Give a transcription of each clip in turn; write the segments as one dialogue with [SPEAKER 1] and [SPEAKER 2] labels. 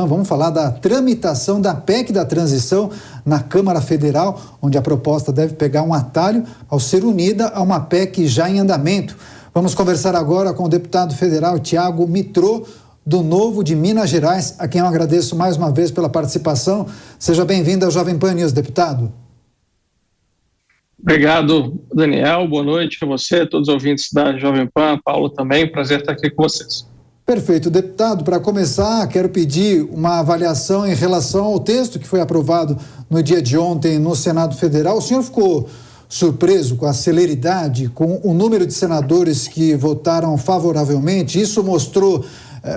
[SPEAKER 1] manhã. Vamos falar da tramitação da PEC da transição na Câmara Federal, onde a proposta deve pegar um atalho ao ser unida a uma PEC já em andamento. Vamos conversar agora com o deputado federal Tiago Mitrô, do Novo de Minas Gerais, a quem eu agradeço mais uma vez pela participação. Seja bem-vindo ao Jovem Pan News, deputado.
[SPEAKER 2] Obrigado, Daniel. Boa noite a você, todos os ouvintes da Jovem Pan. Paulo também, prazer estar aqui com vocês.
[SPEAKER 1] Perfeito. Deputado, para começar, quero pedir uma avaliação em relação ao texto que foi aprovado no dia de ontem no Senado Federal. O senhor ficou surpreso com a celeridade, com o número de senadores que votaram favoravelmente? Isso mostrou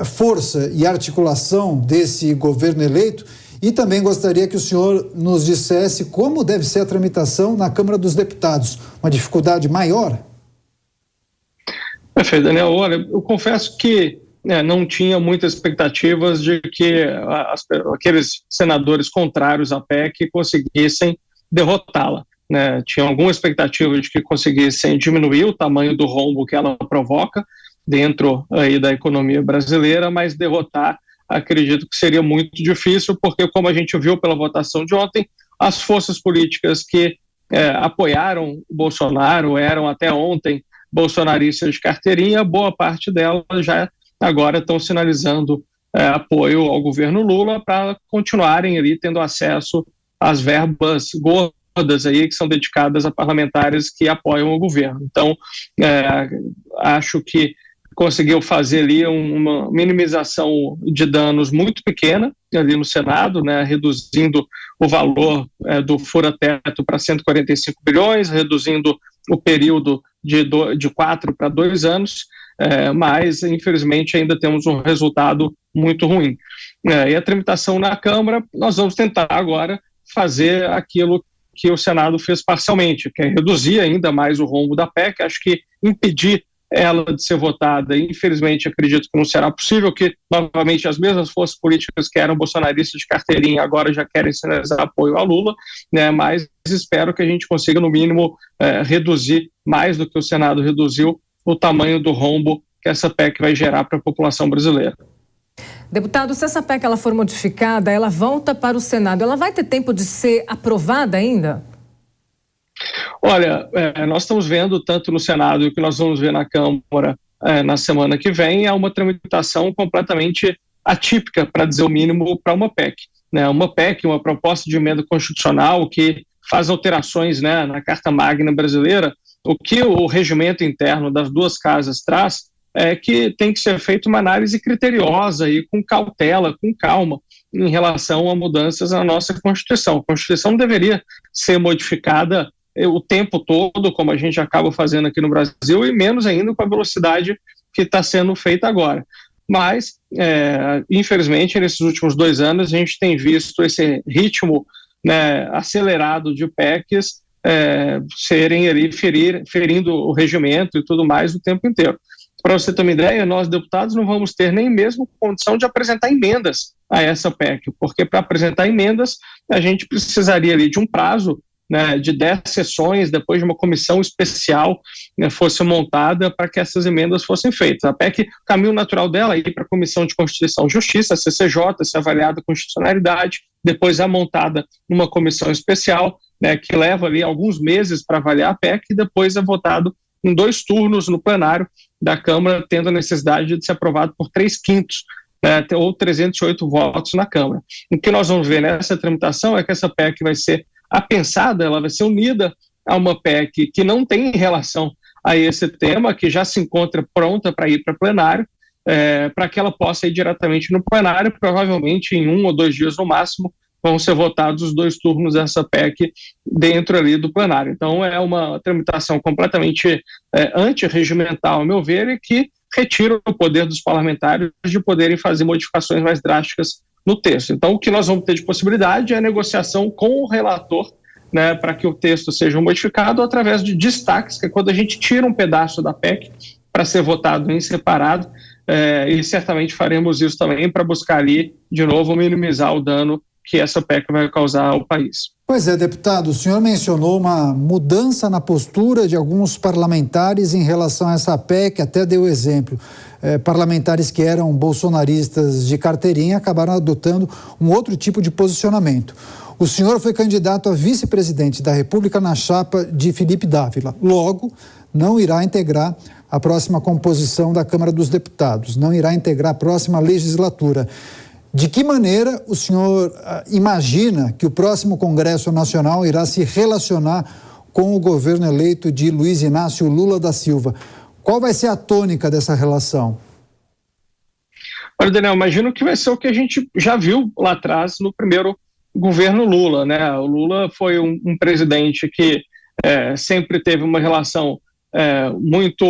[SPEAKER 1] força e articulação desse governo eleito? E também gostaria que o senhor nos dissesse como deve ser a tramitação na Câmara dos Deputados. Uma dificuldade maior?
[SPEAKER 2] Perfeito, Daniel. Olha, eu confesso que não tinha muitas expectativas de que aqueles senadores contrários à PEC conseguissem derrotá-la. Tinha alguma expectativa de que conseguissem diminuir o tamanho do rombo que ela provoca dentro aí da economia brasileira, mas derrotar, acredito que seria muito difícil, porque, como a gente viu pela votação de ontem, as forças políticas que apoiaram o Bolsonaro eram até ontem bolsonaristas de carteirinha, boa parte delas já agora estão sinalizando apoio ao governo Lula para continuarem ali tendo acesso às verbas gordas aí que são dedicadas a parlamentares que apoiam o governo. Então, acho que conseguiu fazer ali uma minimização de danos muito pequena ali no Senado, reduzindo o valor do fura-teto para 145 bilhões, reduzindo o período de 4 para 2 anos, mas infelizmente ainda temos um resultado muito ruim. E a tramitação na Câmara, nós vamos tentar agora fazer aquilo que o Senado fez parcialmente, que é reduzir ainda mais o rombo da PEC. Acho que impedir ela de ser votada, infelizmente acredito que não será possível, que novamente as mesmas forças políticas que eram bolsonaristas de carteirinha agora já querem sinalizar apoio a Lula, mas espero que a gente consiga no mínimo reduzir mais do que o Senado reduziu o tamanho do rombo que essa PEC vai gerar para a população brasileira.
[SPEAKER 3] Deputado, se essa PEC ela for modificada, ela volta para o Senado, ela vai ter tempo de ser aprovada ainda?
[SPEAKER 2] Olha, nós estamos vendo tanto no Senado e o que nós vamos ver na Câmara na semana que vem é uma tramitação completamente atípica, para dizer o mínimo, para uma PEC. Uma PEC, uma proposta de emenda constitucional que faz alterações na Carta Magna brasileira. O que o regimento interno das duas casas traz é que tem que ser feita uma análise criteriosa e com cautela, com calma, em relação a mudanças na nossa Constituição. A Constituição não deveria ser modificada o tempo todo, como a gente acaba fazendo aqui no Brasil, e menos ainda com a velocidade que está sendo feita agora. Mas, infelizmente, nesses últimos 2 anos, a gente tem visto esse ritmo acelerado de PECs serem ali ferindo o regimento e tudo mais o tempo inteiro. Para você ter uma ideia, nós, deputados, não vamos ter nem mesmo condição de apresentar emendas a essa PEC, porque para apresentar emendas, a gente precisaria ali de um prazo de 10 sessões, depois de uma comissão especial fosse montada para que essas emendas fossem feitas. A PEC, o caminho natural dela é ir para a Comissão de Constituição e Justiça, a CCJ, ser avaliada a constitucionalidade, depois é montada numa comissão especial, que leva ali alguns meses para avaliar a PEC, e depois é votado em 2 turnos no plenário da Câmara, tendo a necessidade de ser aprovado por 3/5, ou 308 votos na Câmara. O que nós vamos ver nessa tramitação é que essa PEC vai ser apensada, ela vai ser unida a uma PEC que não tem relação a esse tema, que já se encontra pronta para ir para plenário, para que ela possa ir diretamente no plenário. Provavelmente em 1 ou 2 dias no máximo vão ser votados os 2 turnos dessa PEC dentro ali do plenário. Então é uma tramitação completamente antirregimental, a meu ver, e que retira o poder dos parlamentares de poderem fazer modificações mais drásticas no texto. Então, o que nós vamos ter de possibilidade é a negociação com o relator, para que o texto seja modificado através de destaques, que é quando a gente tira um pedaço da PEC para ser votado em separado, e certamente faremos isso também para buscar ali, de novo, minimizar o dano que essa PEC vai causar ao país.
[SPEAKER 1] Pois é, deputado, o senhor mencionou uma mudança na postura de alguns parlamentares em relação a essa PEC, até deu exemplo. Parlamentares que eram bolsonaristas de carteirinha acabaram adotando um outro tipo de posicionamento. O senhor foi candidato a vice-presidente da República na chapa de Felipe Dávila. Logo, não irá integrar a próxima composição da Câmara dos Deputados, não irá integrar a próxima legislatura. De que maneira o senhor imagina que o próximo Congresso Nacional irá se relacionar com o governo eleito de Luiz Inácio Lula da Silva? Qual vai ser a tônica dessa relação?
[SPEAKER 2] Olha, Daniel, imagino que vai ser o que a gente já viu lá atrás no primeiro governo Lula, né? O Lula foi um presidente que sempre teve uma relação muito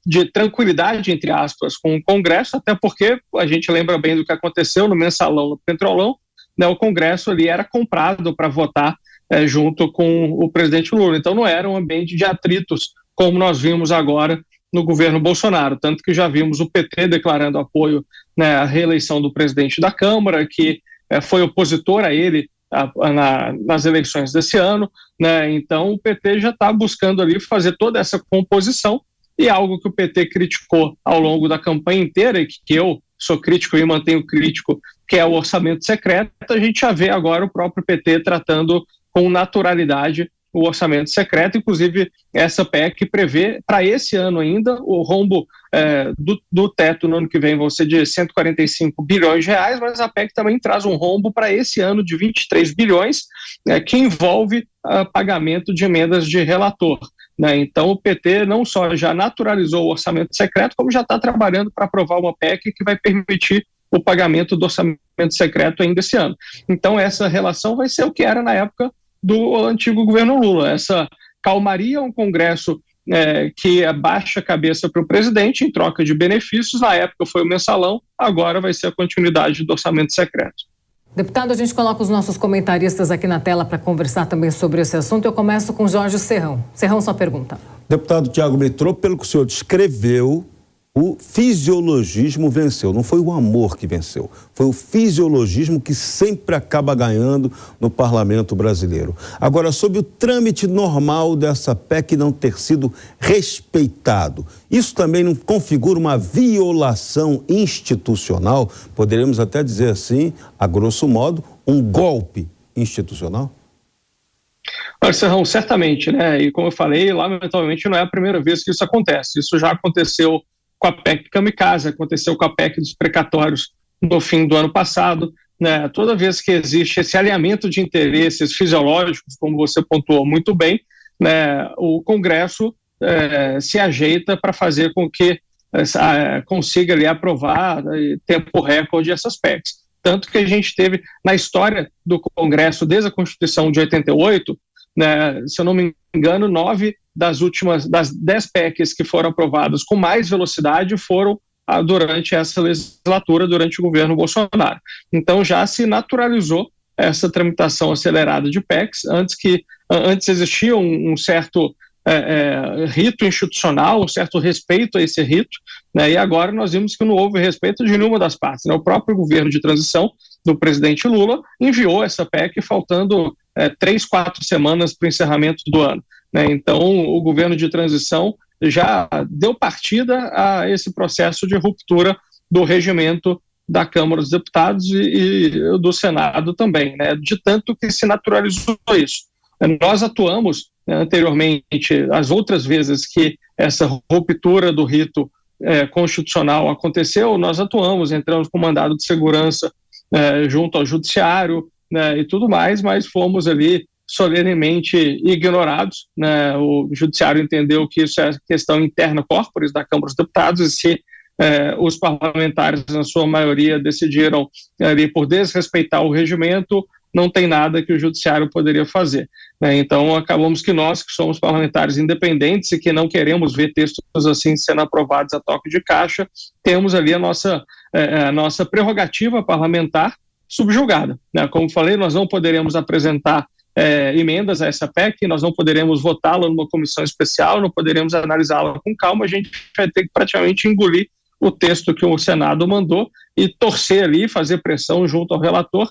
[SPEAKER 2] de tranquilidade, entre aspas, com o Congresso, até porque a gente lembra bem do que aconteceu no Mensalão, no Petrolão, né? O Congresso ali era comprado para votar junto com o presidente Lula, então não era um ambiente de atritos como nós vimos agora no governo Bolsonaro, tanto que já vimos o PT declarando apoio, né, à reeleição do presidente da Câmara, que foi opositor a ele nas eleições desse ano, né? Então o PT já está buscando ali fazer toda essa composição, e algo que o PT criticou ao longo da campanha inteira, e que eu sou crítico e mantenho crítico, que é o orçamento secreto. A gente já vê agora o próprio PT tratando com naturalidade o orçamento secreto. Inclusive essa PEC prevê para esse ano ainda o rombo do teto no ano que vem vão ser de 145 bilhões de reais, mas a PEC também traz um rombo para esse ano de 23 bilhões, que envolve pagamento de emendas de relator, né? Então o PT não só já naturalizou o orçamento secreto, como já está trabalhando para aprovar uma PEC que vai permitir o pagamento do orçamento secreto ainda esse ano. Então essa relação vai ser o que era na época do antigo governo Lula, essa calmaria, um Congresso que abaixa a cabeça para o presidente em troca de benefícios. Na época foi o Mensalão, agora vai ser a continuidade do orçamento secreto.
[SPEAKER 3] Deputado, a gente coloca os nossos comentaristas aqui na tela para conversar também sobre esse assunto. Eu começo com Jorge Serrão. Serrão, sua pergunta.
[SPEAKER 4] Deputado Tiago Mitrô, pelo que o senhor descreveu, o fisiologismo venceu. Não foi o amor que venceu, foi o fisiologismo que sempre acaba ganhando no parlamento brasileiro. Agora, sobre o trâmite normal dessa PEC não ter sido respeitado, isso também não configura uma violação institucional? Poderíamos até dizer assim, a grosso modo, um golpe institucional?
[SPEAKER 2] Olha, Serrão, certamente, né? E como eu falei, lamentavelmente não é a primeira vez que isso acontece. Isso já aconteceu com a PEC Kamikaze, aconteceu com a PEC dos precatórios no fim do ano passado, né? Toda vez que existe esse alinhamento de interesses fisiológicos, como você pontuou muito bem, né, o Congresso se ajeita para fazer com que consiga ali aprovar em tempo recorde essas PECs. Tanto que a gente teve na história do Congresso, desde a Constituição de 88, né, se eu não me engano, 9 das 10 PECs que foram aprovadas com mais velocidade foram durante essa legislatura, durante o governo Bolsonaro. Então já se naturalizou essa tramitação acelerada de PECs. Antes existia um certo rito institucional, um certo respeito a esse rito, né, e agora nós vimos que não houve respeito de nenhuma das partes, né? O próprio governo de transição do presidente Lula enviou essa PEC faltando 3-4 semanas para o encerramento do ano, né? Então o governo de transição já deu partida a esse processo de ruptura do regimento da Câmara dos Deputados e do Senado também, né? De tanto que se naturalizou isso. Nós atuamos anteriormente, as outras vezes que essa ruptura do rito constitucional aconteceu, nós atuamos, entramos com mandado de segurança junto ao judiciário, né, e tudo mais, mas fomos ali solenemente ignorados, né? O judiciário entendeu que isso é questão interna corporis da Câmara dos Deputados, e se os parlamentares, na sua maioria, decidiram ali por desrespeitar o regimento, não tem nada que o judiciário poderia fazer, né? Então acabamos que nós, que somos parlamentares independentes e que não queremos ver textos assim sendo aprovados a toque de caixa, temos ali a nossa prerrogativa parlamentar subjugada, né? Como falei, nós não poderemos apresentar emendas a essa PEC, nós não poderemos votá-la numa comissão especial, não poderemos analisá-la com calma, a gente vai ter que praticamente engolir o texto que o Senado mandou e torcer ali, fazer pressão junto ao relator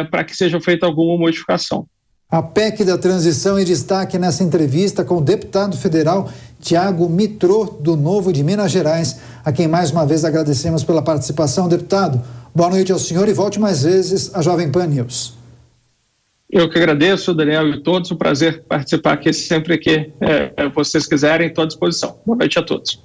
[SPEAKER 2] para que seja feita alguma modificação.
[SPEAKER 1] A PEC da transição em destaque nessa entrevista com o deputado federal Tiago Mitrô, do Novo de Minas Gerais, a quem mais uma vez agradecemos pela participação. Deputado, boa noite ao senhor e volte mais vezes à Jovem Pan News.
[SPEAKER 2] Eu que agradeço, Daniel, e todos. Um prazer participar aqui sempre que vocês quiserem, estou à disposição. Boa noite a todos.